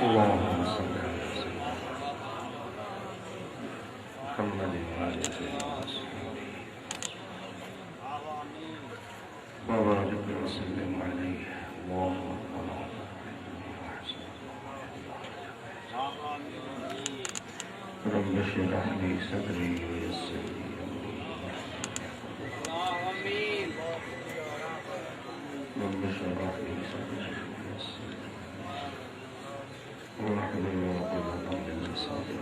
اللهم صل على سيدنا محمد وعلى سيدنا وبارك وسلم عليه اللهم رب اشرح لي صدري ويسر لي امري رب اشرح لي صدري ويسر لي واحلل عقدة من لساني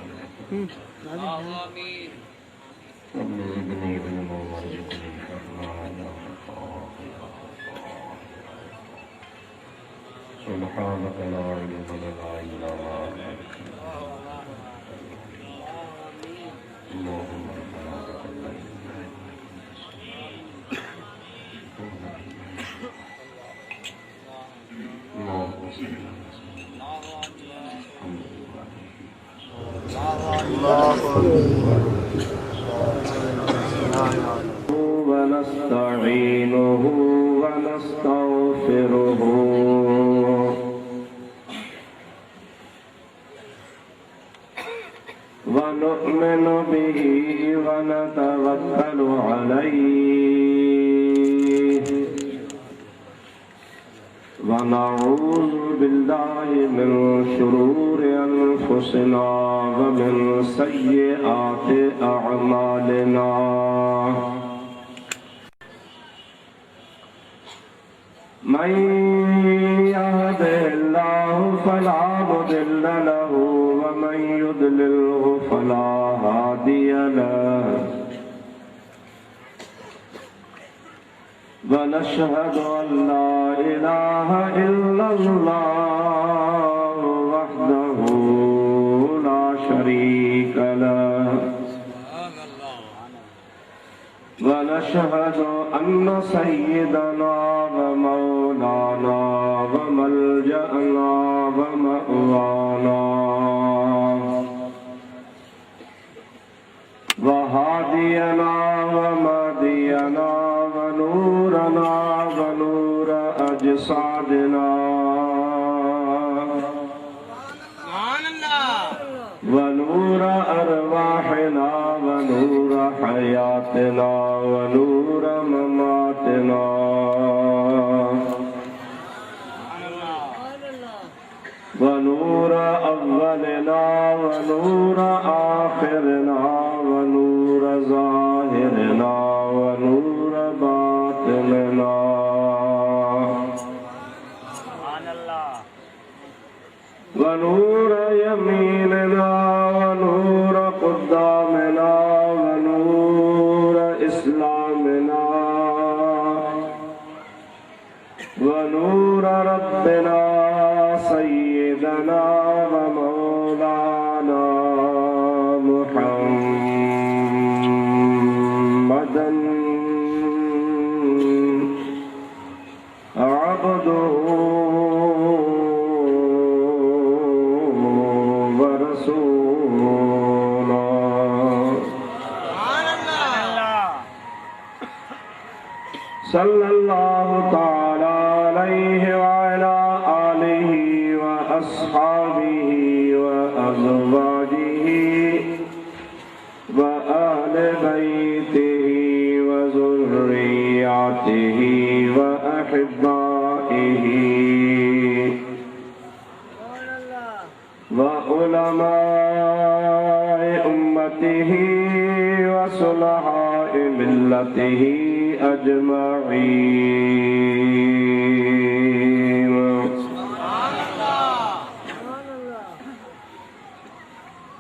رب زدني علما وارزقني فهما يا غفار سبحانك لا علم لنا الا ما علمتنا اللهم ربنا تقبل منا اللهم صل على سيدنا ونستعينه ونستغفره ونؤمن به ونتوكل عليه ونعوذ بالله من شرور أنفسنا ومن سيئات أعمالنا من يهده الله فلا مضل له ومن يضلله فلا هادي له ونشهد أن لا إله إلا الله وحده لا شريك له ونشهد أن سيدنا ومولانا وملجأنا ومأوانا وهادينا ومهدينا ونورنا ونور أجسادنا ونور أرواحنا ونور حياتنا ونور مماتنا ونور أولنا ونور آخرنا ونور ظاهرنا ونور باطننا ونور يميننا ونور قدامنا ونور إسلامنا ونور ربنا سيدنا ومولانا محمدا عبده صلى الله تعالى عليه وعلى آله وأصحابه وأزواجه وآل بيته وذرياته وأحبائه وعلماء أمته وصلحاء ملته أجمعين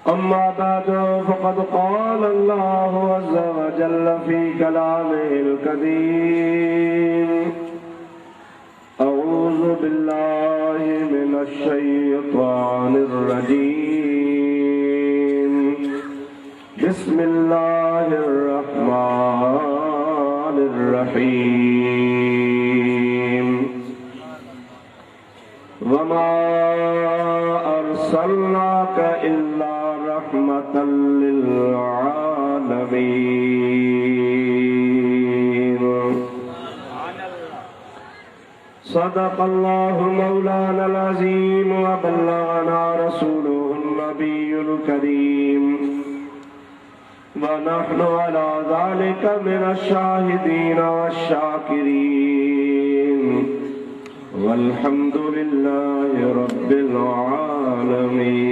أما بعد فقد قال الله عز وجل في كلامه الكريم أعوذ بالله من الشيطان الرجيم بسم الله الرحمن الرحيم وما أرسلناك إلا رحمة للعالمين صدق الله مولانا العظيم وبلغنا رسوله النبي الكريم ونحن على ذلك من الشاهدين والشاكرين والحمد لله رب العالمين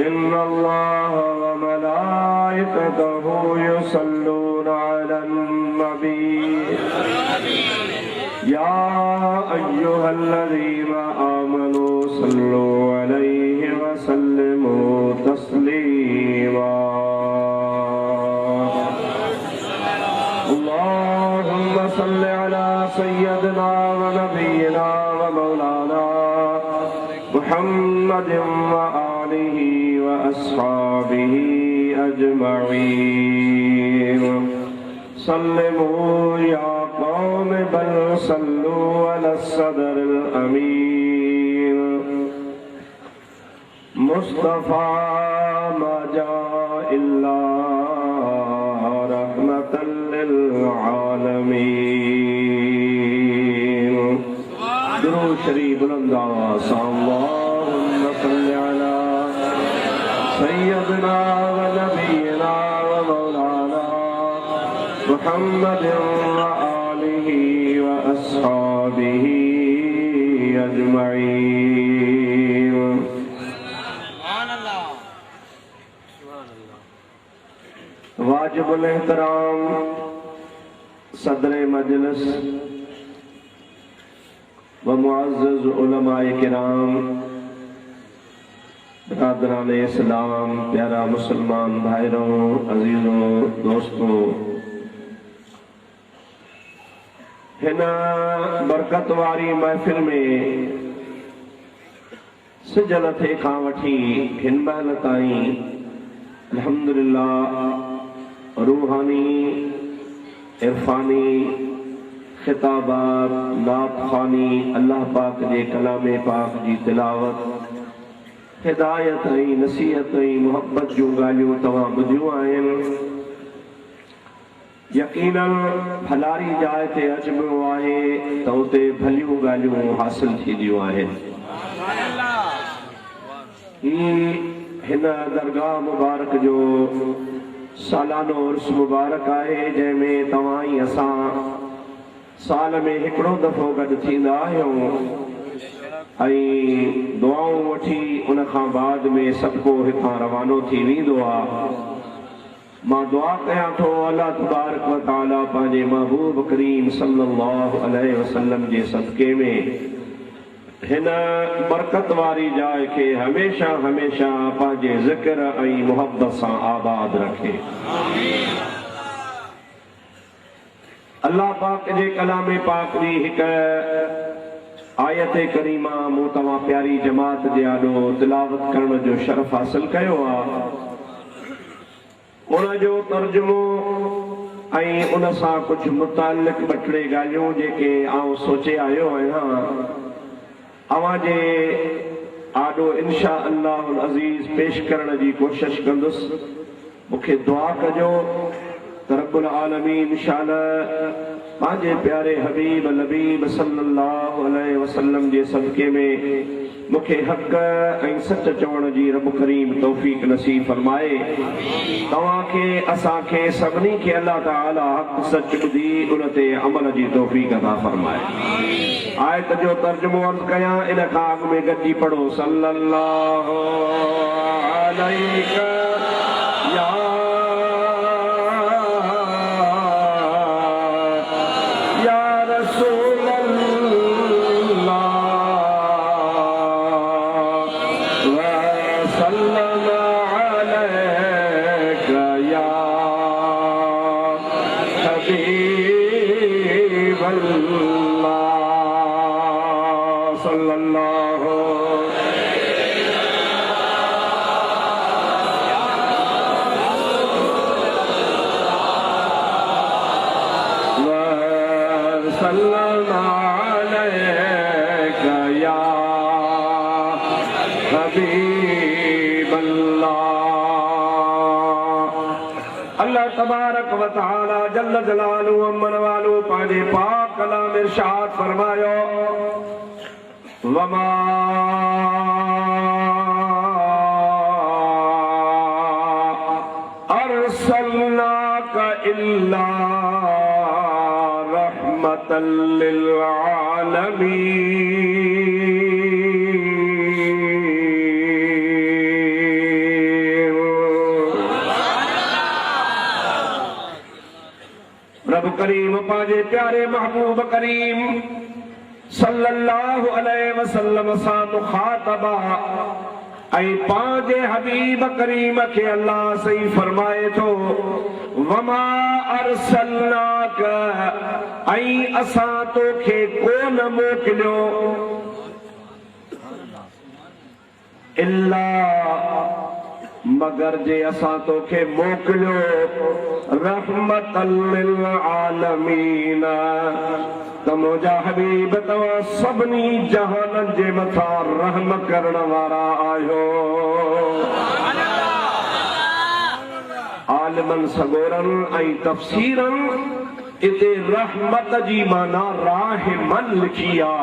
إن الله وملائكته يصلون على النبي يا أيها الذين آمنوا صلوا عليه وسلموا تسليما اللهم صل على سيدنا ونبينا ومولانا محمد وآله وأصحابه أجمعين سلموا يا قوم بل صلوا على الصدر الأمين مصطفى ما جاء إلا رحمة للعالمين درود شریف بلند آواز اللهم صل على سيدنا ونبينا ومولانا محمد وآله وأصحابه أجمعين वाजिब एहतराम सदर मजलिस व मुअज़्ज़ज़ उलमाए किराम बिरादरान इस्लाम प्यारा मुसलमान भाइयों अजीजों दोस्तों हिन बरकत वारी महफिल में सिजल थे खां वठी हिन महिल ताईं अल्हम्दुलिल्लाह रूहानी इरफानी खिताबात नातखानी अल्लाह पाक जे कलाम पाक जी तिलावत हिदायत ऐं नसीहत ऐं मुहब्बत जूं ॻाल्हियूं तव्हां ॿुधियूं आहिनि यकीनन भलारी जाइ ते अचबो आहे त उते भलियूं ॻाल्हियूं हासिल थींदियूं आहिनि हिन दरगाह मुबारक जो सालानो उर्स मुबारक आहे जंहिंमें तव्हां ई असां साल में हिकिड़ो दफ़ो गॾु थींदा आहियूं ऐं दुआऊं वठी उन खां बाद में सभु को हितां रवानो थी वेंदो आहे मां दुआ कयां थो अल्लाह तबारक व तआला पंहिंजे महबूब करीम सल्लल्लाहु अलैहि वसल्लम जे सदके में हिन बरकत वारी जाइ के हमेशा हमेशा पंहिंजे ज़िक्र ऐं मुहब्बत सां आबाद रखे अल्लाह पाक जे कलाम पाक जी हिकु आयत करीमा मूं तव्हां प्यारी जमात जे आॾो तिलावत करण जो शरफ़ हासिल कयो आहे उन जो तर्जुमो ऐं उन सां कुझु मुतालिक़ ॿ टे ॻाल्हियूं जेके आउं सोचे आयो आहियां अवां जे आॾो इंशा अल्लाहुल अज़ीज़ पेश करण जी कोशिश कंदुसि मूंखे दुआ कजो त रब्बुल आलमीन शान पंहिंजे प्यारे हबीब लबीब सल्लल्लाहु अलैहि वसल्लम जे सदके में मूंखे हक़ ऐं सच चवण जी रब करीम तौफ़ीक़ नसीब फरमाए तव्हांखे असांखे सभिनी खे अल्लाह ताला हक़ सच ॿुधी उन ते अमल जी तौफ़ीक़ अता फरमाए आयत जो तर्जुमो अर्ज़ कयां इन खां अॻु में गॾिजी पढ़ो सल्लल्लाहु अलैहि या अल्लाह तबारक व तआला जल्ल जलालहु अमन वालो पांजे पाक कलाम इरशाद फरमायो वमा अर्सलनाका इल्ला रहमतल लिल आलमीन। रब करीम पांजे प्यारे महबूब करीम सल्लल्लाहु अलैहि वसल्लम सा मुखातबा ऐ पांजे हबीब करीम के अल्लाह सही फरमाए तो वमा अरसलनाका ऐ असा तोखे कोन मोकिलियो इल्ला मगर जे असा तोखे मोकिलियो रहमतल लिल आलमीन त मुंहिंजा हबीब तव्हां सभिनी जहाननि जे मथां रहम करण वारा आहियो। आलिमन सगोरन ऐं तफसीरन इते रहमत जी माना राहिमन लिखी आ।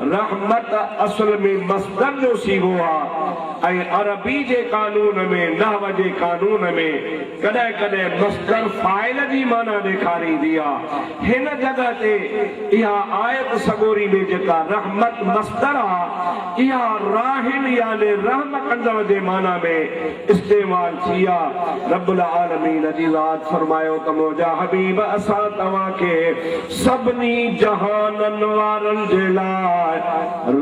रहमत असल में मस्दर जो सीगो आ ऐं अरबी जे कानून में नहव जे कानून में कॾहिं कॾहिं मस्दर फाइल जी माना ॾेखारींदी आहे। हिन जगह ते इहा आयत सगोरी में जेका रहमत मस्दर आहे इहा राहिम यानी रहम कंदड़ जे माना में इस्तेमाल थी आहे। रब्बुल आलमीन जी ज़ात फरमायो त मुंहिंजा हबीब असां तव्हांखे सभिनी जहाननि वारनि जे लाइ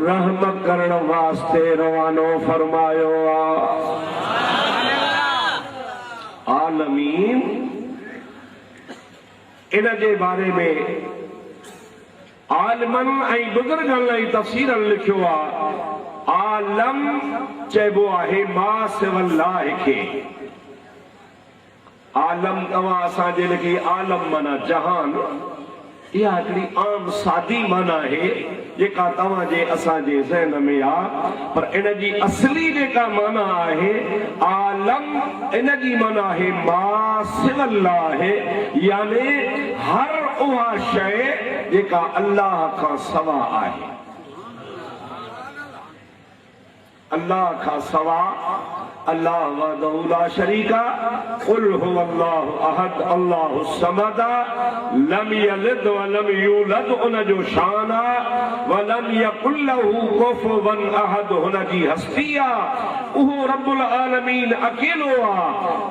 रहम करण वास्ते रवानो फरमायो आलमीन। इन जे बारे में आलमन ऐं बुजुर्गनि ऐं तफसीरन लिखियो आहे आलम चइबो आहे मा सिवल्लाह खे। आलम तव्हां असांजे लिखी आलम माना जहान इहा हिकिड़ी आम सादी माना आहे जेका तव्हांजे असांजे ज़हन में आहे पर इन जी असली जेका माना आहे आलम इन जी माना आहे मा सिवल्लाह यानी हर उहा शइ जेका अल्लाह खां सवा आहे। अल्लाह खां सवा अल्लाह वहदहु ला शरीका कुल हुवल्लाहु अहद अल्लाहु समद लम यलिद व लम यूलद उन जो शान व लम यकुल लहु कुफुवन अहद हुन जी हस्ती आहे। उहो रब्बुल आलमीन अकेलो आहे।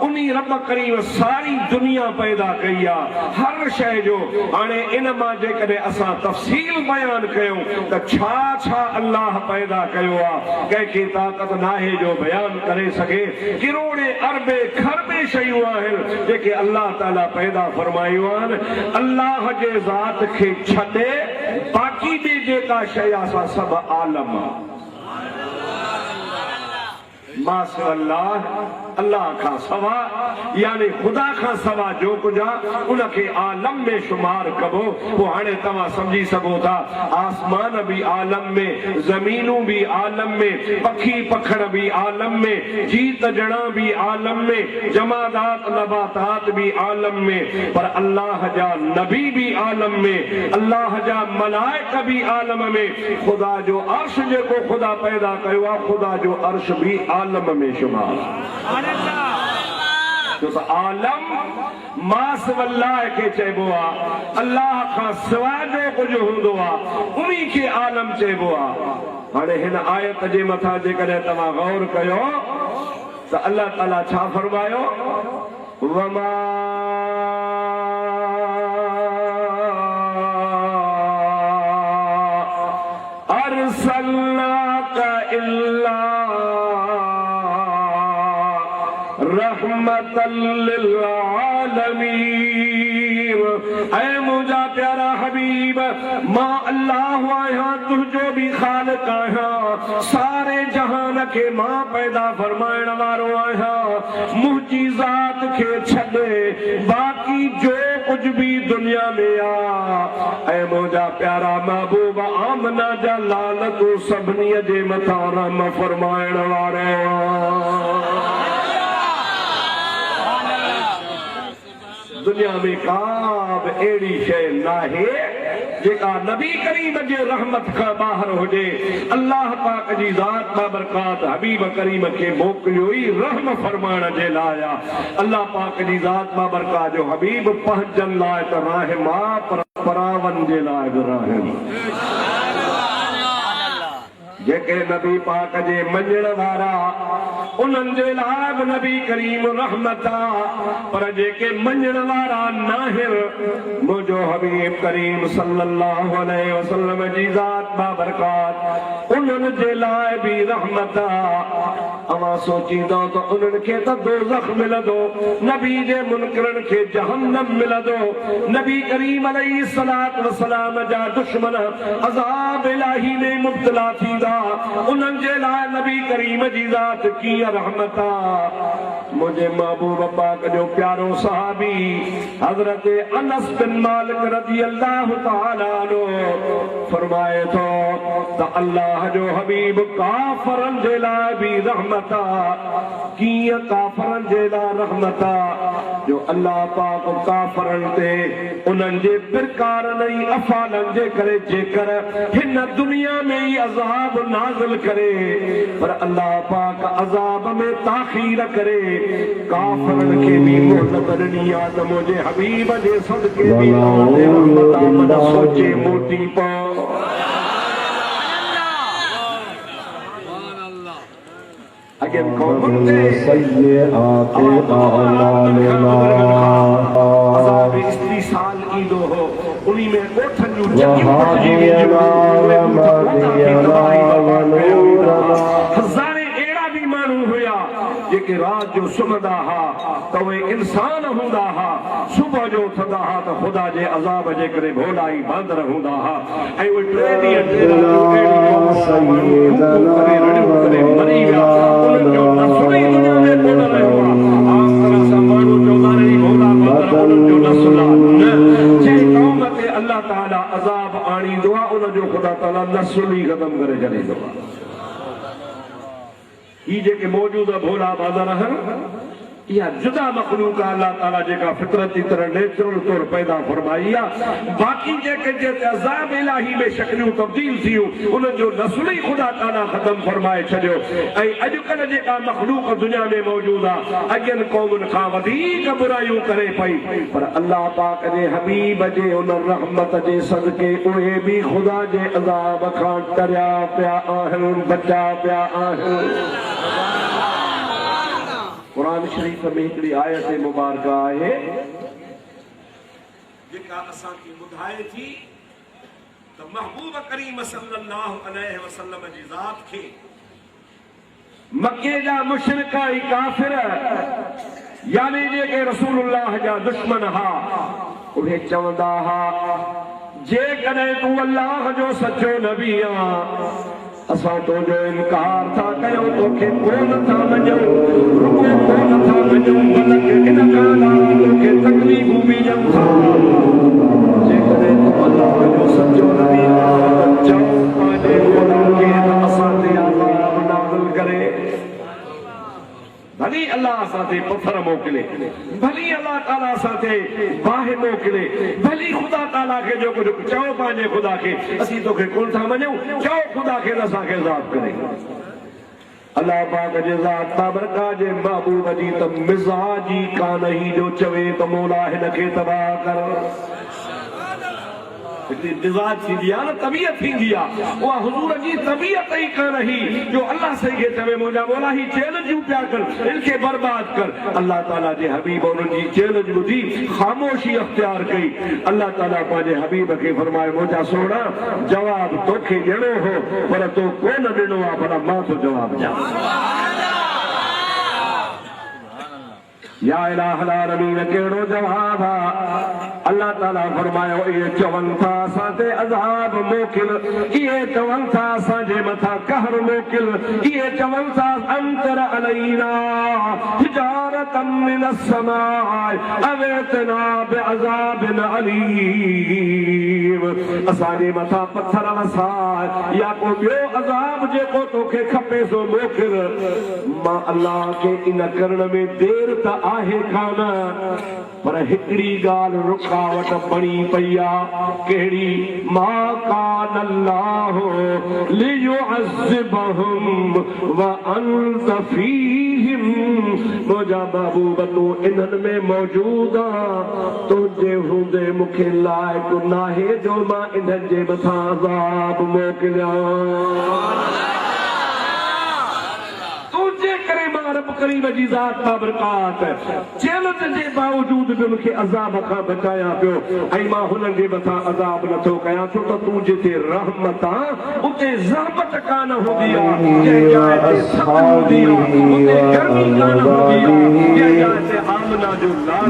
उन्ही रब करीम सारी दुनिया पैदा कई आहे हर शइ जो। हाणे इन मां जेकॾहिं असां तफ़सील बयान कयूं त छा छा अल्लाह पैदा कयो आहे कंहिंखे ताक़त नाहे जो बयान करे सघे। किरोड़े अरबे खरबे शयूं आहिनि जेके अल्लाह ताला पैदा फरमायूं आहिनि। अल्लाह जे ज़ात खे छॾे बाक़ी ॿी जेका शइ आहे सभु आलम मास अल्लाह खां सवा यानी खुदा खां सवा जो कुछ आहे उनखे आलम में शुमार कबो। पोइ हाणे तव्हां सम्झी सघो था आसमान भी आलम में, ज़मीनूं भी आलम में, पखी पखड़ भी आलम में, जीत जणा भी आलम में, जमादात नबातात भी आलम में, पर अल्लाह जा नबी भी आलम में, अल्लाह जा मलाइका भी आलम में। खुदा जो अर्श जेको खुदा पैदा कयो आहे खुदा जो अर्श भी आलम में शुमार। तो आलम मास वल्लाह के चइबो आहे। अल्लाह खां सवाइ जो कुछ हूंदो आहे उन्ही खे आलम चइबो आहे। हाणे हिन आयत जे मथां जेकॾहिं तव्हां गौर कयो त अल्लाह ताला छा फरमायो वमा अरसलनाका इल्ला रहमतल लिल आलमीन। ऐ मुझा प्यारा हबीब मां अल्लाह आहियां तुझो भी खालिक आहियां सारे जहान के मां पैदा फरमाइण वारो आहियां। मुंहिंजी ज़ात खे छॾे बाक़ी जो कुछ भी दुनिया में आ ऐ मुझा प्यारा महबूब आमना जा लाल तू सभिनी जे मथां रहम फरमाइण वारो। दुनिया में काब एड़ी शे नाहे जेका नबी करीम जे रहमत का बाहर हुजे। अल्लाह पाक जी ज़ात बाबरकात हबीब करीम के मोकिलियो ही रहम फरमाइण जे लाइ। अल्लाह पाक जी ज़ात बाबरकात जो हबीब पहुंचण लाइ त रहमा परावन जे लाइ बि रहम। जेके नबी पाक जे मञण वारा उन्हनि जे लाइ बि नबी करीम रहमत आ, पर जेके मञण वारा नाहिर मुंहिंजो हबीब करीम सल्लल्लाहु अलैहि वसल्लम जी ज़ात बाबरकात उन्हनि जे लाइ बि रहमत आ। अवां सोचींदो त उन्हनि खे त दोज़ख मिलंदो, नबी जे मुनकरनि खे जहन्नम मिलंदो। नबी करीम अलैहि सलात व सलाम जा दुश्मन अज़ाब इलाही में मुब्तला थींदा, उन्हनि जे लाइ नबी करीम जी ज़ात कीअं रहमत आ। मुंहिंजे महबूब पाक जो प्यारो सहाबी हज़रत अनस बिन मालिक रज़ी अल्लाह तआला अन्हु फरमाए थो त अल्लाह जो हबीब काफ़रनि जे लाइ बि रहमत आ। कीअं काफ़रनि जे लाइ रहमत आ जो अल्लाह पाक काफ़रनि ते उन्हनि जे प्रकारनि ऐं अफ़ालनि जे करे जेकर हिन दुनिया में ई अज़ाब नाज़िल करे, पर अल्लाह पाक अज़ाब में ताख़ीर करे काफ़रनि खे बि मोहलत ॾिनी आ त मुंहिंजे हबीब जे सदके बि रहमत मन सोचे मोटी पओ। अगेन कौमुनि ते सय्यआति अमालिना अज़ाब इस्तिसाल ईंदो हो, उन्ही में ॻोठनि जूं चकियूं फटिजी वेंदियूं। हज़ारे अहिड़ा बि माण्हू हुया जेके राति जो सुम्हंदा हा त उहे इंसान हूंदा हा, सुबुह जो उथंदा हा त ख़ुदा जे अज़ाब जे करे भोला ई बांदर हूंदा हा, ऐं उहे टे ॾींहं मरी विया। उन्हनि जो नस्ल ई दुनिया में कोन रहियो आहे। आम तरह सां माण्हू चवंदा आहिनि भोला बांदर उन्हनि जो नस्ल आहे। न, जंहिं क़ौम ते अल्लाह ताला अज़ाब आणींदो आहे उनजो ख़ुदा ताला नस्ल ई ख़तम करे छॾींदो आहे। ही जेके मौजूद भोला बांदर आहिनि इहा जुदा मखलूक आहे अल्लाह ताला जेका फितरती तरह नेचुरल तौर पैदा फरमाई आहे। बाक़ी जेके जेके अज़ाब इलाही में शक्लियूं तब्दील थियूं उन्हनि जो नस्ल ई ख़ुदा ताला ख़तम फरमाए छॾियो। ऐं अॼुकल्ह जेका मखलूक दुनिया में मौजूद आहे अॻियनि क़ौमुनि खां वधीक बुरायूं करे पई, पर अल्लाह पाक जे हबीब जे उन रहमत जे सदके उहे बि ख़ुदा जे अज़ाब खां डरिया पिया आहिनि, बचा पिया आहिनि। कुरान शरीफ में हिकिड़ी आयत मुबारका आहे जेका असांखे ॿुधाए थी त महबूब करीम सल्लल्लाहु अलैहि वसल्लम जी ज़ात खे मक्के जा मुशरिक ऐं काफ़िर यानी जेके रसूलुल्लाह जा दुश्मन हा उहे चवंदा हा जेकॾहिं तूं अल्लाह जो सचो नबी आहीं असां तुंहिंजो इनकार था कयूं, तोखे कोन था मञूं, रुगो कोन था मञूं, बल्कि इन खां अलावा तोखे तकलीफ़ूं बि ॾियूं था। जेकॾहिं तूं अल्लाह जो सचो नबी आहीं त चओ पंहिंजे ख़ुदा खे त असां ते अज़ाब नाज़िल करे। भली अल्लाह असां ते पत्थर मोकिले, भली अल्लाह ताला असां ते बाहि मोकिले, भली ख़ुदा ताला खे जो कुझु चओ पंहिंजे ख़ुदा खे असीं तोखे कोन था मञूं, चओ ख़ुदा खे असांखे अज़ाब करे। अल्लाह पाक जे ज़ात बाबरकात जे महबूब जी त मिज़ाज ई कान ही जो चवे त मौला हिन खे तबाह कर। मिज़ाज थींदी आहे न, तबीयत थींदी आहे, उहा हुज़ूर जी तबीयत ई कान ही जो अल्लाह सही खे चवे मुंहिंजा मौला ही चैलेंजूं पिया कर, इनखे बर्बाद कर। अल्लाह ताला जे हबीब उन्हनि जी चैलेंज ॿुधी ख़ामोशी अख़्तियार कई। अल्लाह ताला पंहिंजे हबीब खे फरमाए मुंहिंजा सोना जवाब तोखे ॾियणो हो पर तो कोन ॾिनो आहे, पर मां तो जवाब ॾियां। या इलाहल आलमीन कहिड़ो जवाब आहे। अल्लाह ताला फरमायो इहे चवनि था असां ते अज़ाब मोकिल, इहे चवनि था असांजे मथां कहर मोकिल, इहे चवनि था अंतर अलैना हिजार हिजारतम मिनस्समाए अवेतना बिअज़ाबिन अलीम असांजे मथां पत्थर वसाए या को ॿियो अज़ाब जेको तोखे खपे सो मोकिल मां अल्लाह खे इन करण में देर त आहे कान पर हिकिड़ी ॻाल्हि रुकावट बणी पई आहे कहिड़ी मा कान अल्लाहु लियुअज़्ज़िबहुम व अंत फीहिम मुंहिंजा महबूब तूं इन्हनि में मौजूद आहे तुंहिंजे हूंदे मूंखे लाइक़ु नाहे जो मां इन्हनि जे मथां अज़ाब मोकिलियां रब करीम जी ज़ात बाबरकात जेलत जे बावजूद बि मूंखे अज़ाब खां बचाया पियो ऐं मां हुननि जे मथां अज़ाब नथो कयां छो त तूं जिते रहमत आहे उते ज़हमत कान हूंदी आहे जंहिं जाइ ते सख़्त हूंदी आहे उते गर्मी कान हूंदी आहे जंहिं जाइ ते आमना जो लाल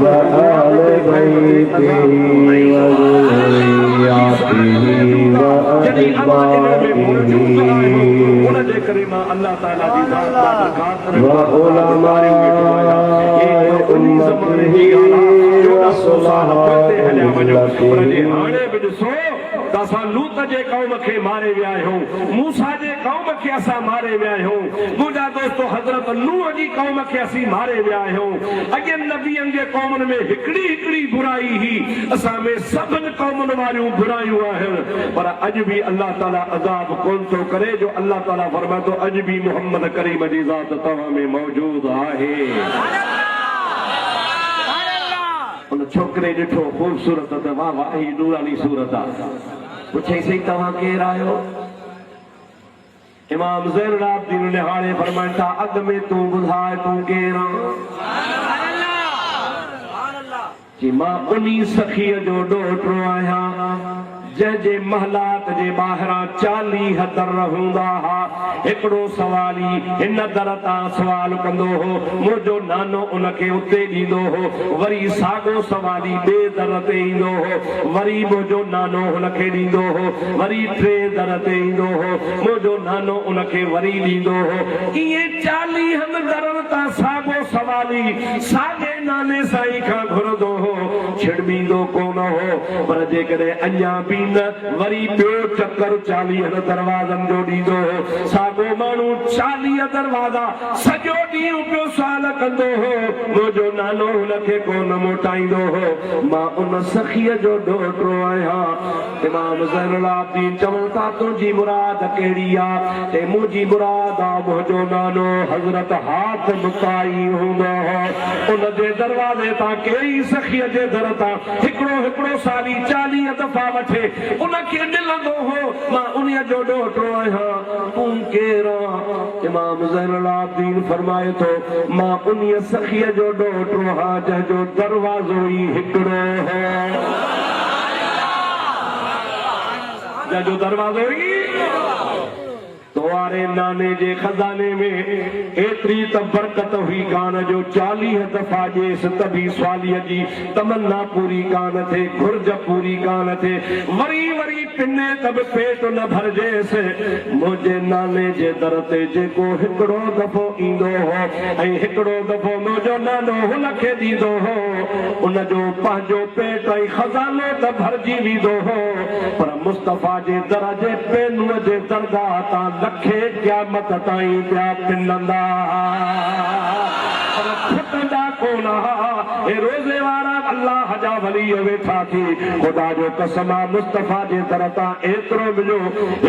जॾहिं अल्लाह इन में मौजूद आहे उनजे करे मां अल्लाह ताला जी ज़ात बाबरकात असां लूत जे क़ौम खे मारे विया आहियूं मूसा जे क़ौम खे असां मारे विया आहियूं मुंहिंजा दोस्तो हज़रत नूह जी क़ौम खे असीं मारे विया आहियूं अॻे नबियनि जे क़ौमनि में हिकिड़ी हिकिड़ी बुराई ही असां में सभिनि क़ौमनि वारियूं बुरायूं आहिनि पर अॼु बि अल्लाह ताला अज़ाब कोन थो करे जो अल्लाह ताला फरमाए थो अॼु बि मोहम्मद करीम जी ज़ात तव्हां में मौजूद आहे उन छोकिरे ॾिठो ख़ूबसूरत त वाह वाह ही नूरानी सूरत आहे पुछे सही तव्हां केरु आहियो इमाम ज़ैनुल आबिदीन निहारे फरमाइनि था अॻ में तूं ॿुधाए तूं केरु आहीं मां उन्ही सखीअ जो ॾोहिटो आहियां जंहिंजे महलात जे ॿाहिरां 40 दर हूंदा हुआ हिकिड़ो सवाली हिन दर तां सवाल कंदो हो मुंहिंजो नानो उनखे उते ॾींदो हो वरी साॻो सवाली ॿिए दर ते ईंदो हो वरी मुंहिंजो नानो हुनखे ॾींदो हो वरी 3 दर ते ईंदो हो मुंहिंजो नानो उनखे वरी ॾींदो हो इहे 40 दरनि तां साॻो सवाली साॻे नाने साईं खां घुरंदो हो छिड़मींदो कोन हो पर जेकॾहिं अञा बि वरी ॿियो चक्कर 40 दरवाज़नि जो ॾींदो हो साॻो माण्हू 40 दरवाज़ा सॼो ॾींहुं पियो सुवाल कंदो हो मुंहिंजो नानो हुनखे कोन मोटाईंदो हो मां उन सखीअ जो ॾोहिटो आहियां इमाम ज़ैनुल आबिदीन चवनि था तुंहिंजी मुराद कहिड़ी आहे ते मुंहिंजी मुराद आहे मुंहिंजो नानो हज़रत हातिम ताई हूंदो हो उन जे दरवाज़े तां कहिड़ी सखीअ जे दर तां हिकिड़ो साली 40 दफ़ा वठे उनखे मिलंदो हो मां उन्हीअ जो ॾोहिटो आहियां तूं केरु आहीं इमाम ज़ैनुल आबिदीन फरमाए थो मां उन्हीअ सखीअ जो ॾोहिटो आहियां जंहिंजो दरवाज़ो ई हिकिड़ो हो जंहिंजो दरवाज़ो ई तोवारे नाने जे खजाने में एतिरी त बरकत हुई कान जो 40 दफ़ा जेस तभी स्वालीअ जी तमन्ना पूरी कान थे घुर्ज पूरी कान थे वरी पिने तब पेट न भरजेस मुंहिंजे नाने जे दर ते जेको हिकिड़ो दफ़ो ईंदो हो ऐं हिकिड़ो दफ़ो मुंहिंजो नानो हुनखे ॾींदो हो उनजो पंहिंजो पेट ऐं खज़ानो त भरजी वेंदो हो पर मुस्तफ़ा जे दर जे पेनूअ जे दरगाह तां लखे क़यामत ताईं पिया पिनंदा फुटंदा कोन हे रोज़े वारा अल्लाह जा वली वेठा थी ख़ुदा जो कसम आहे मुस्तफ़ा जे दर तां एतिरो मिलियो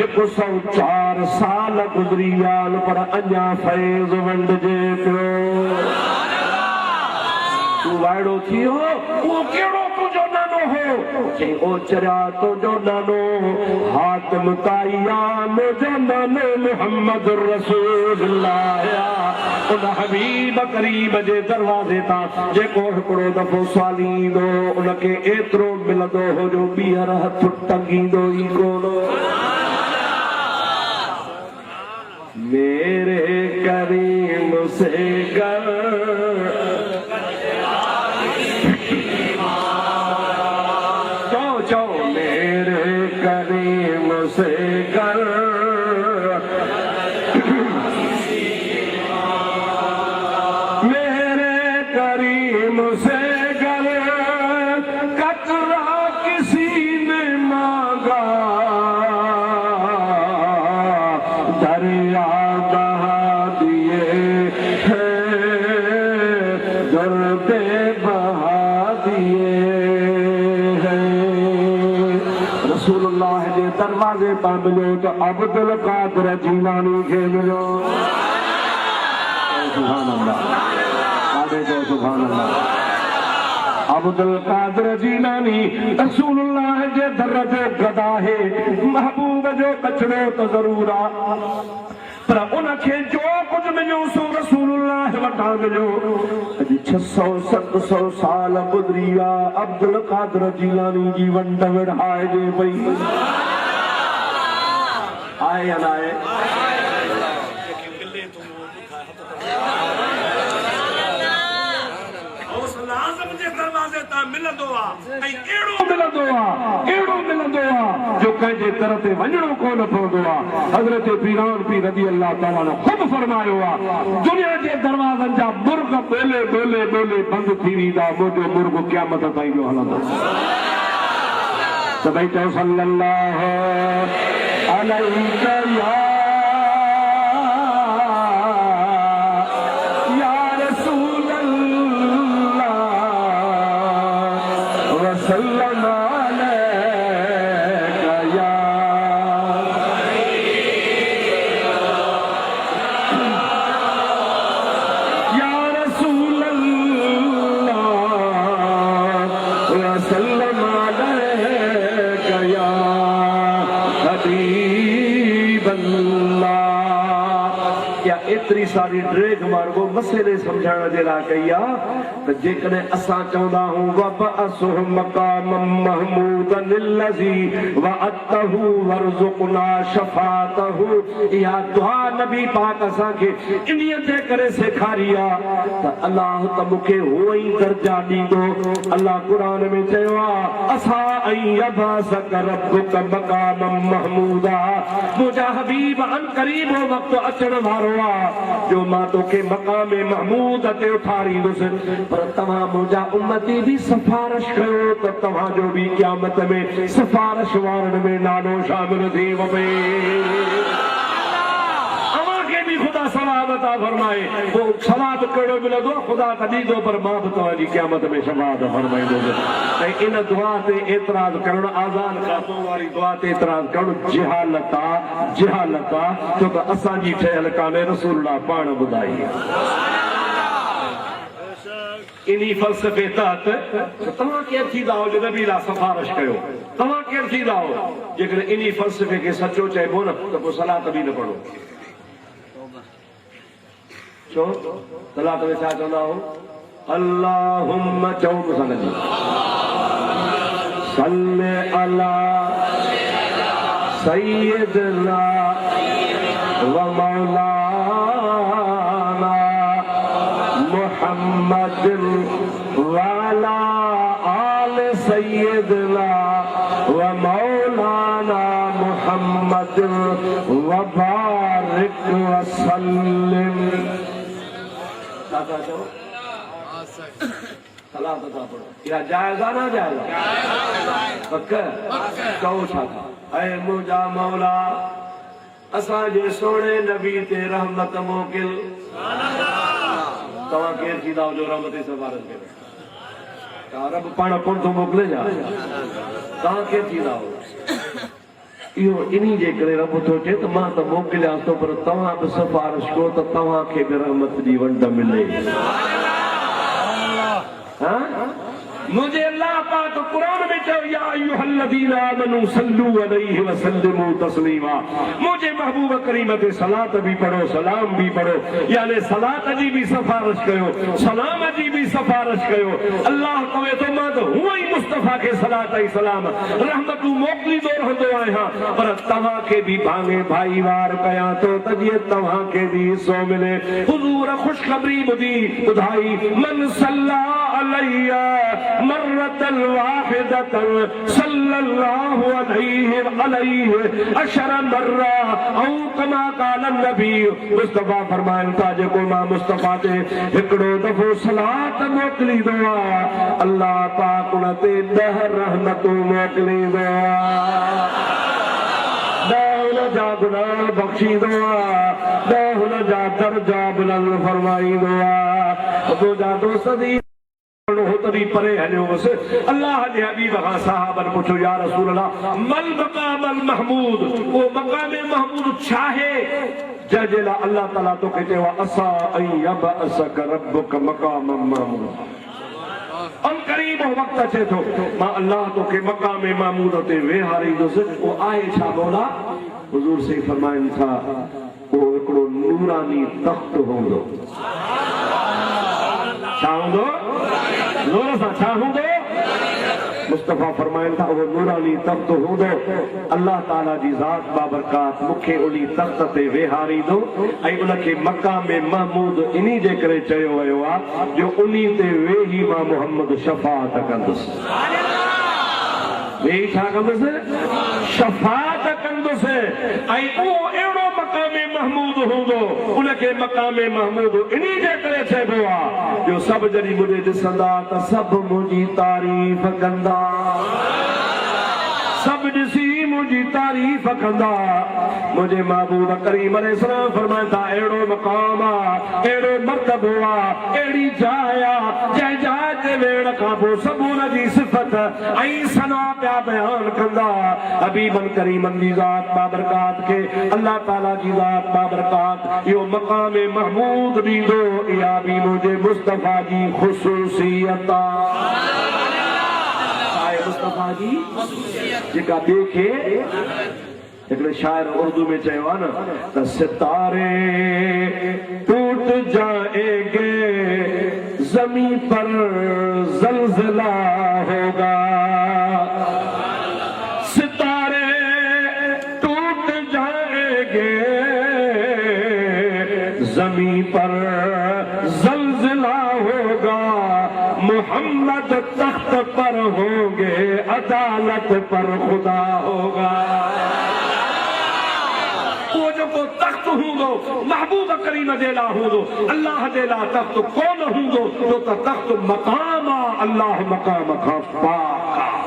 104 साल गुज़री विया पर अञा फैज़ वंडजे पियो तूं वाइड़ो थी हो उहो कहिड़ो तुंहिंजो नानो हो चई ओ चरिया तुंहिंजो नानो हातिम ताई आहे मुंहिंजो नानो मुहम्मद रसूलुल्लाह उन हबीब करीम जे दरवाज़े तां जेको हिकिड़ो दफ़ो स्वाली ईंदो उनखे एतिरो मिलंदो हो जो ॿीहर हथ टंगींदो ई कोन मेरे करीम से गर से कर मेरे करीम से गर कतरा किसी ने मांगा, दरिया बहा दिए हैं, दर्दे बहा दिए हैं। रसूलुल्लाह के दरवाजे पर मिलो तो अब्दुल कादिर जीलानी के मिलो। सुभान अल्लाह, सुभान अल्लाह। अब्दुल कादिर जीलानी रसूलुल्लाह जे दरजे गदा है, महबूब जो कचड़ो तो जरूर आ, पर उनखे जो कुछ मिलो सो रसूलुल्लाह वटा मिलो। 600-700 साल गुजरी विया, अब्दुल कादिर जीलानी जी वंड विढ़ाए जे पई। आए या ना आए? जो कंहिंजे दर ते वञणो कोन पवंदो आहे। हज़रत पीरान पीर रज़ी अल्लाह ताला ने ख़ुदि फरमायो आहे, दुनिया जे दरवाज़नि जा मुर्ग ॿोले ॿोले ॿोले बंदि थी वेंदा, मुंहिंजो मुर्ग क़यामत ताईं जो हलंदो। त भई चओ सल्लल्लाहु अलैहि या रसूल अल्लाह वसल्लम एतरी सारी ड्रेग मार्गो मसले समझाने जे लाइ कई आहे त जेकॾहिं असां चवंदा हूं वबअसुहु मक़ामम महमूदन लज़ी वअतहु वरज़ुक़ना शफ़ाअतहु, इहा दुआ नबी पाक असांखे इन्हीअ जे करे सेखारी आहे त अलाह त मूंखे उहो ई दर्जा ॾींदो। अलाह क़ुरान में चयो आहे, असा ऐं यबअसक रब्बुक मक़ामम महमूदा, मुंहिंजा हबीब अन क़रीब वक़्तु अचण वारो आहे जो मां तोखे मक़ाम महमूद ते उठारींदुसि। पर तव्हां मुंहिंजा उम्मती बि सिफारिश कयो त तव्हांजो बि क़यामत में सिफारिश वारनि में नालो शामिल थी वञे। अव्हांखे बि ख़ुदा सवाब अता फरमाए, पोइ सवाब कहिड़ो मिलंदो ख़ुदा त ॾींदो, पर मां बि तव्हांजी क़यामत में सवाब फरमाईंदुसि। ऐं इन दुआ ते एतिराज़ करणु, आज़ान खां वारी दुआ ते एतिराज़ करणु जिहालत आहे, जिहालत आहे, छो त असांजी ठहियल कान्हे, रसूलुल्लाह पाण ॿुधाई आहे। इन्ही फ़लसफ़े तहत तव्हां केरु थींदा हो जो नबी लाइ सिफारिश कयो? तव्हां केरु थींदा हो? जेकॾहिं इन्ही फ़लसफ़े खे सचो चइबो न त पोइ सलात बि न पढ़ो। छो सलात में छा चवंदा हो? अल्लाहुम्मा चओ मूंसां गॾु, सल्ले अला सय्यिदना व मौलाना मुहम्मद वाला आल सय्यिदना व मौलाना मुहम्मद व बारिक व सल्लिम। सलात था पढ़ो, या जायज़ा ना जायज़ा? पक चओ छा था? ऐ मुंहिंजा मौला असांजे सोणे नबी ते रहमत मोकिल। तव्हां केरु थींदा हो जो रहमत जी सिफारिश कयो? रब पाण कोन थो मोकिले छा? तव्हां केरु थींदा हो? इहो इन्ही जे करे रब थो चए त मां त मोकिलियांसि थो, पर तव्हां बि सिफारिश कयो त तव्हांखे बि रहमत जी वंड मिले। मुझे अल्लाह पाक कुरान में चयो, या अय्युहल्लज़ीना आमनू सल्लू अलैहि व सल्लिमू तस्लीमा। मुझे महबूब करीम ते सलात भी पढ़ो, सलाम भी पढ़ो, यानी सलात जी भी सिफारिश कयो, सलाम जी भी सिफारिश कयो। अल्लाह कहे तो मां तो हुआ ही मुस्तफा के सलात ऐं सलाम रहमतू मोकिलींदो रहंदो आहियां, पर तव्हांखे भी भाङे भाई वार कयां थो त जीअं तव्हांखे भी हिस्सो मिले। हुज़ूर ख़ुशख़बरी ॿुधाई, मन सल्ला अलैया मर्रतन वाहिदतन सल्लल्लाहु अलैहि अशर मर्रा औ कमा काल नबी मुस्तफा फरमाइन था जेको मां मुस्तफा ते हिकड़ो दफ़ो सलात मोकलींदो आहे अल्लाह पाक उन ते 10 रहमतूं मोकलींदो आहे जा गुनाह बख्शींदो आहे हुन जा दर्जा बुलंद फरमाईंदो आहे तो जा दोस्त दी हो तभी परे हलियो बस अल्लाह के हबीब खां साहबन पुछो या रसूल अल्लाह मल मकाम अल महमूद वो मकाम महमूद छा है जजला अल्लाह ताला तो कहते वा असा अयब असक रब्बक मकाम महमूद अन करीब वक्त अचे थो मां अल्लाह तो के मकाम महमूद ते वेहारींदुस वो आहे छा मौला हुजूर से फरमाइन था वो एकड़ो नूरानी तख्त होंदो छा होंदो जोर सां छा हूंदो मुस्तफा फरमाइन था वो नूरानी तख्त हूंदो अल्लाह ताला जी ज़ात बाबरकात मूंखे उनी तख्त ते वेहारींदो ऐं उनखे मक़ाम महमूद इन्ही जे करे चयो वियो आहे जो उन्ही ते वेही मां मुहम्मद शफ़ाअत कंदुसि वेही छा कंदुसि शफ़ाअत कंदुसि ऐं उहो अहिड़ो मक़ाम महमूद हूंदो उनखे मक़ाम महमूद इन्ही जे करे चइबो आहे जो सभु जॾहिं मुझे ॾिसंदा त सभु मुंहिंजी तारीफ़ कंदा सभु ॾिसी मुंहिंजी तारीफ़ कंदा मुंहिंजे महबूब करीम अलैहिस्सलाम फरमाइनि था अहिड़ो मक़ाम आहे अहिड़ो मर्तबो आहे अहिड़ी जाइ आहे जंहिं जाइ ते वेहण खां पोइ सभु हुनजी सिफ़त ऐं सना पिया बयान कंदा हबीबन करीमन जी ज़ात बाबरकात खे अल्लाह ताला जी ज़ात बाबरकात इहो मक़ाम महमूद ॾींदो इहा बि मुंहिंजे मुस्तफ़ा जी ख़ुसूसियत आहे मुस्तफ़ा जी जेका ॿिए खे हिकिड़े शाइर उर्दू में चयो आहे न त सितारे टूट जाएंगे ज़मीन पर ज़ल्ज़ला होगा सितारे टूट जाएंगे ज़मीन पर ज़ल्ज़ला होगा मोहम्मद तख्त पर होंगे अदालत पर खुदा होगा को तख्त हूंदो महबूब करीम जे लाइ हूंदो अल्लाह जे लाइ तख्त कोन हूंदो जो त तख्त मक़ाम आहे अल्लाह मक़ाम खां पाक आहे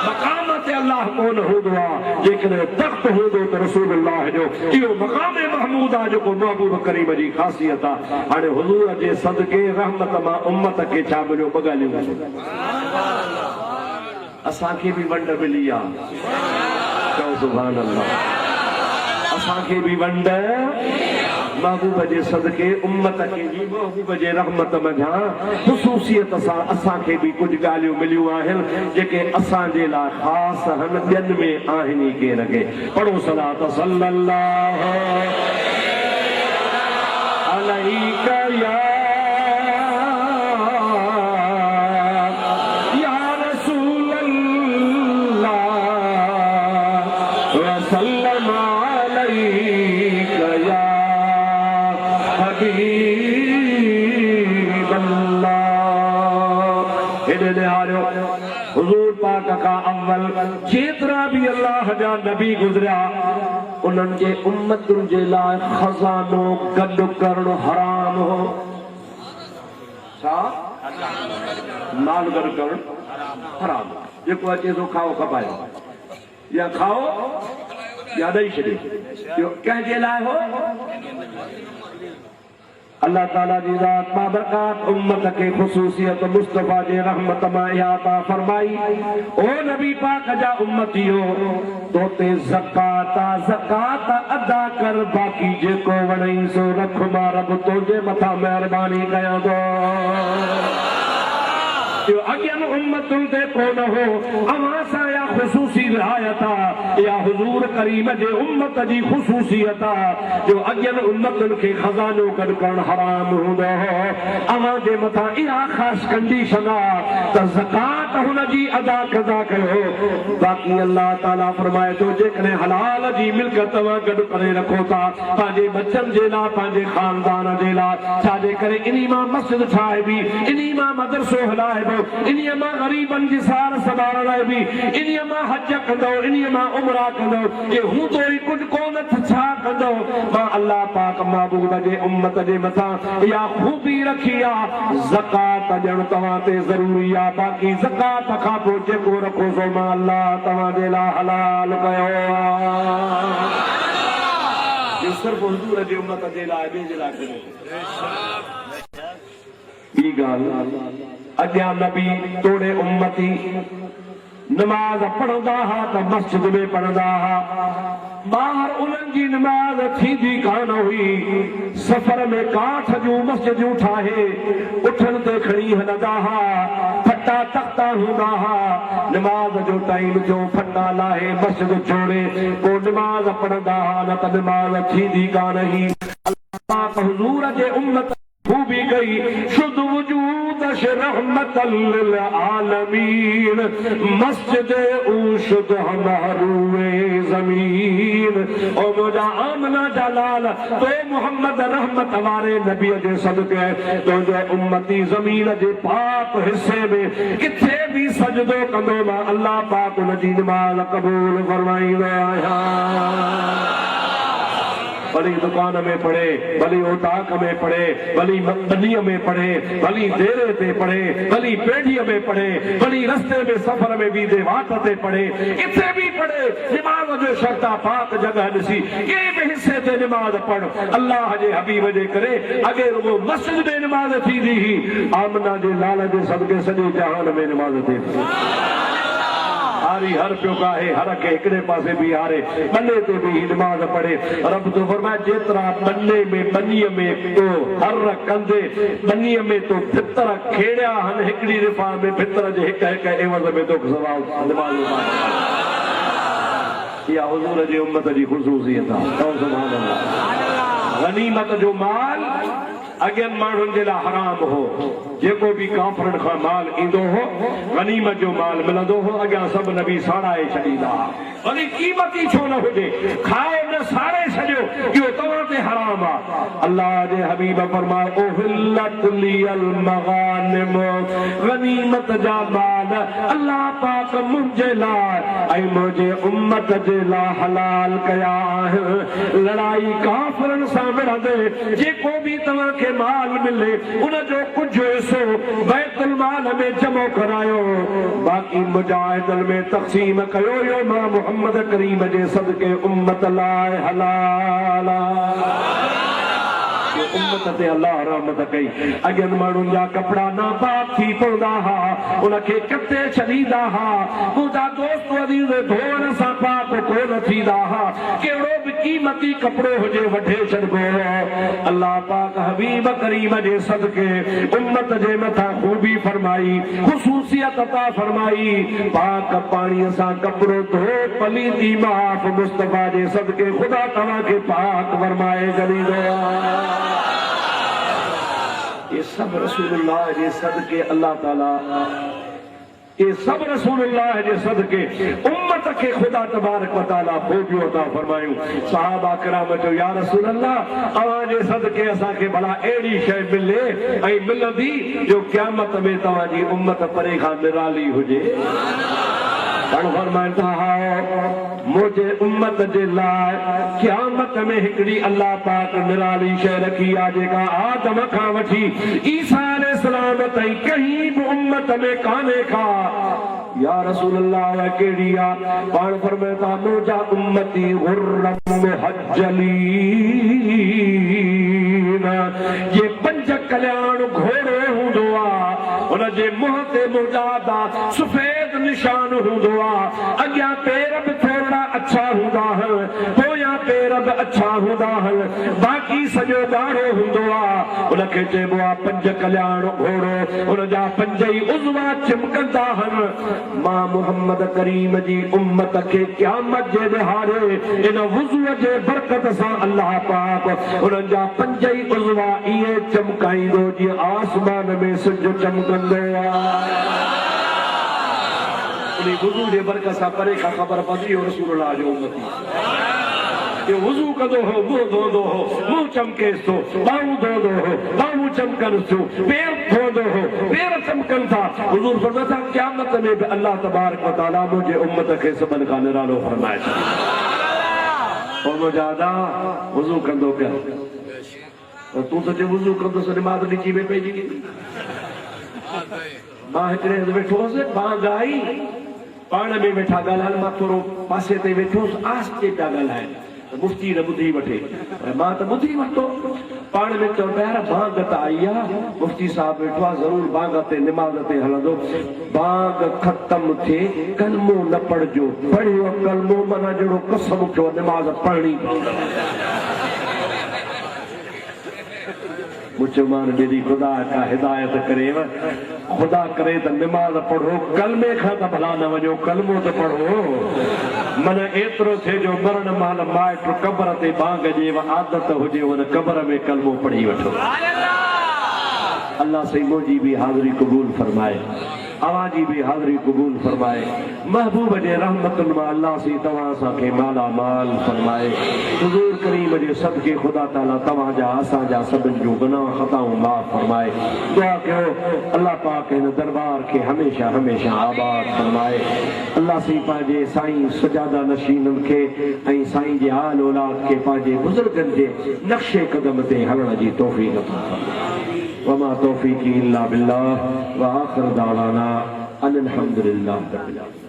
मक़ाम ते अल्लाह कोन हूंदो आहे जेकॾहिं तख्त हूंदो त रसूलुल्लाह जो इहो मक़ाम महमूद आहे जेको महबूब करीम जी ख़ासियत आहे हाणे हुज़ूर जे सदके रहमत मां उम्मत खे छा मिलियो ॿ ॻाल्हियूं असांखे बि वंड मिली आहे चओ सुभान अल्लाह असांखे बि वंड महबूब जे सदके उम्मत खे बि महबूब जे रहमत मझां ख़ुसूसियत सां असांखे बि कुझु ॻाल्हियूं मिलियूं आहिनि जेके असांजे लाइ ख़ासि आहिनि ॿियनि में आहिनि ई केर के पढ़ो सलात सल्लल्लाहु अलैका या रसूल अल्लाह वसल्लम हुजूर पाक का अव्वल जेतिरा भी अल्लाह जा नबी गुज़रिया उन्हनि जे उम्मतुनि जे लाइ खज़ानो गॾु करणु हराम हो छा माल गॾु करणु हराम जेको अचे सो खाओ खपाए या खाओ या ॾेई छॾियो इहो कंहिंजे लाइ हो अल्लाह ताला जी ज़ात बाबरकात उम्मत के ख़ुसूसियत मुस्तफा जे रहमत मां अता फरमाई ओ नबी पाक जा उम्मतियो तो ते ज़कात अदा कर बाकी जेको वणई सो रख मां रब तोजे मथा मेहरबानी कयां थो जो अगन उम्मतुन ते कोन हो अवां सां या ख़ुसूसी रिआयत या हुजूर करीम जे उम्मत जी ख़ुसूसियत जो अगन उम्मतुन खे खजानो कढ करण हराम हूंदो हो अवां जे मथां इहा ख़ासि कंडीशन आहे त ज़कात हुन जी अदा कदा कयो बाक़ी अल्लाह ताला फरमाए थो जेकॾहिं हलाल जी मिल्कत तव्हां गॾु करे रखो था पंहिंजे बच्चनि जे लाइ पंहिंजे खानदान जे लाइ छाजे करे इन्ही मां मस्जिद ठाहिबी इन्ही मां मदरसो हलाइबो इन्ही मां ग़रीबनि जी सार संभालण लाइ बि इन्ही मां हज कंदो इन्ही मां उमरा कंदो जे हूंदो ई कुझु कोन छा कंदो मां अल्लाह पाक महबूब जे उम्मत जे मथां इहा ख़ूबी रखी आहे ज़कात ॾियणु तव्हां ते ज़रूरी आहे बाक़ी ज़कात खां पोइ जेको रखो सो मां अल्लाह तव्हां जे लाइ हलाल कयो आहे सिर्फ़ हुजूर जी उम्मत जे लाइ ॿिए जे लाइ ॿी ॻाल्हि अॻियां नबी तोड़े उम्मती नमाज पढ़ंदा हा त मस्जिद में पढ़ंदा हा ॿाहिर उन्हनि जी नमाज थींदी कान हुई सफ़र में काठ जूं मस्जिदूं ठाहे उठनि ते खणी हलंदा हा फटा तख्ता हूंदा हा नमाज जो टाइम जो फटा लाहे मस्जिद जोड़े पोइ नमाज पढ़ंदा हा न त नमाज थींदी कान हुई अल्लाह हुजूर जे उम्मत खूबी गई शुद्ध वजूद रहमतल लिल आलमीन मस्जिद ऊ शुद्ध हमारूए जमीन ओ मुझा आमना जलाल तो मोहम्मद रहमत वारे नबी जे सदके तो जो उम्मती जमीन जे पाक हिस्से में किथे भी सजदो कंदो मां अल्लाह पाक उन जी नमाज कबूल फरमाईंदो आहियां भली दुकान में पढ़े भली ओताक में पढ़े भली बनीअ में पढ़े भली डेरे ते पढ़े भली पेढ़ीअ में पढ़े भली रस्ते में सफर में भी दे वाट ते पढ़े किथे भी पढ़े नमाज जो शर्ता पाक जगह ॾिसी कंहिं बि हिस्से ते नमाज पढ़ अल्लाह जे हबीब जे करे अॻे रुगो मस्जिद में नमाज थींदी हुई आमना जे लाल जे सदके सॼे जहान में नमाज थिए हारी हर पियो काहे हर के हिकिड़े पासे भी हारे बन्ने ते भी नमाज पढ़े रब तो फरमाए जेतिरा बन्ने में बनीअ में तो हर कंदे बनीअ में तो भितर खेड़िया हन हिकिड़ी रिफ़ा में भितर जे हिक हिक एवज़ में तो सवाल नमाज इहा हुजूर जी उम्मत जी ख़ुसूसियत आहे सुभान अल्लाह गनीमत जो माल अॻियनि माण्हुनि जे लाइ हराम हो जेको भी काफ़रनि खां माल ईंदो हो गनीमत जो माल मिलंदो हो अॻियां सभु नबी साड़ाए छॾींदा वरी क़ीमती छो न हुजे खाओ न साड़े छॾियो इहो तव्हां ते हराम आहे अल्लाह जे हबीब फरमाए उहिल्लत लियल मगानिम गनीमत जा माल अल्लाह पाक मुंहिंजे लाइ ऐं मुंहिंजे उम्मत जे लाइ हलाल कया आहिनि लड़ाई काफ़रनि सां विढ़ंदे जेको भी तव्हांखे माल मिले उन जो कुझु हिसो बैतुल माल में जमो करायो बाक़ी मुजाहिदन में तक़सीम कयो यो मां मोहम्मद करीम जे सदके उम्मत लाइ हलाल उम्मत ते अल्लाह रहमत कई अॻियनि माण्हुनि जा कपिड़ा नापाक थी पवंदा हा उनखे कटे छॾींदा हा मुंहिंजा दोस्त अज़ीज़ धोअण सां पाक कोन थींदा हा कहिड़ो बि क़ीमती कपिड़ो हुजे वठे छॾिबो अल्लाह पाक हबीब करीम जे सदके उम्मत जे मथां ख़ूबी फरमाई ख़ुसूसियत अता फरमाई पाक पाणीअ सां कपिड़ो धो पलीती माफ़ मुस्तफ़ा जे सदके ख़ुदा तव्हांखे पाक फरमाए छॾींदो ये सब रसूलुल्लाह जे सदके अल्लाह ताला ये सब रसूलुल्लाह जे सदके उम्मत के खुदा तबारक व तआला ख़ूबियूं अता फरमायूं सहाबा किराम जो या रसूल अल्लाह अवां जे सदके असां के भला एड़ी शय मिले ऐं मिलंदी जो क़यामत में तव्हां जी उम्मत परे खां निराली हुजे फरमाइनि था मुझे उम्मत जे लाइ क़यामत में हिकिड़ी अल्लाह पाक निराली शइ रखी आहे जेका आदम खां वठी ईसा अलैहिस्सलाम ताईं कहीं बि उम्मत में कान्हे का या रसूल अल्लाह कहिड़ी आहे पाण फरमाइनि था मुंहिंजा उम्मती गुर्रम मुहज्जलीन ये पंज कल्याण घोड़ो हूंदो आहे हुनजे मुंहं ते मुजादा सफेद निशान हूंदो आहे अॻियां पेर बि थोरा अच्छा हूंदा आहिनि पोयां पेर बि अच्छा हूंदा आहिनि, बाक़ी सॼो ॻाढ़ो हूंदो आहे। उनखे चइबो आहे पंज कल्याण घोड़ो, उनजा पंज ई उज़वा चिमकंदा आहिनि। मां मुहम्मद करीम जी उम्मत खे क़यामत जे ॾिहाड़े इन वुज़ूअ जे बरकत सां अल्लाह पाक उन्हनि जा पंज ई उज़वा इहे चमकाईंदो जीअं आसमान में सिज चमकंदो आहे। उन वुज़ू जे बरकत सां परे खां ख़बर पवंदी रसूलुल्लाह जो उम्मती वुज़ू कंदो हो, मुंहुं धोंदो हो, मुंहुं चमकेसि थो, ॿाहूं धोंदो हो, ॿाहूं चमकनि थियूं, पेर धोंदो हो, पेर चमकनि था। हुज़ूर फरमाए था क़यामत में बि अल्लाह तबारक व तआला मुंहिंजे उम्मत खे सभिनि खां निरालो फरमाए छॾे। ओ मुंहिंजा अदा वुज़ू कंदो पिया, तूं त चए वुज़ू कंदुसि निमाज़ ॾिची में पइजी। मां हिकिड़े हंधि वेठो हुउसि, बांग आई, पाण में वेठा ॻाल्हाइनि, मां थोरो पासे ते वेठो हुउसि, आस्ते पिया ॻाल्हाइनि। मुफ़्ती न ॿुधी वठे, मां त ॿुधी वरितो। पाण में चओ पिया बांग त आई आहे, मुफ़्ती साहिबु वेठो आहे, ज़रूरु बांग ते निमाज़ ते हलंदो। बांग ख़तम थिए कलमो न पढ़जो, पढ़ियो कलमो माना जहिड़ो कसम थियो निमाज़ पढ़णी पवंदव। मुसलमान मेरी खुदा का हिदायत करे, खुदा करे त निमाज़ पढ़ो, कलमे खां त भला न वञो, कलमो त पढ़ो। मन एतिरो थिए जो मरण महिल माइट कबर ते बांग जे आदत हुजे, हुन कबर में कलमो पढ़ी वठो। अल्लाह सही मुंहिंजी बि हाज़िरी क़बूल फरमाए, अवांजी बि हाज़िरी क़बूल फरमाए। महबूब जे रहमतुनि मां अल्लाह सी तव्हां असांखे माला माल फरमाए। हुज़ूर करीम जे सदके ख़ुदा ताला तव्हांजा असांजा सभिनि जूं गुनाह ख़ताऊं माफ़ फरमाए। दुआ कयो अल्लाह पाक हिन दरबार खे हमेशह हमेशह आबाद फरमाए। अल्लाह सी पंहिंजे साईं सजादा नशीननि खे ऐं साईं जे आल औलाद खे पंहिंजे बुज़ुर्गनि जे नक्शे क़दम ते हलण जी तौफ़ीक़ अता फरमाए। वमा तौफ़ीक़ी इल्ला बिल्लाह व आख़िर दावाना अनिल हम्दुलिल्लाह रब्बिल आलमीन।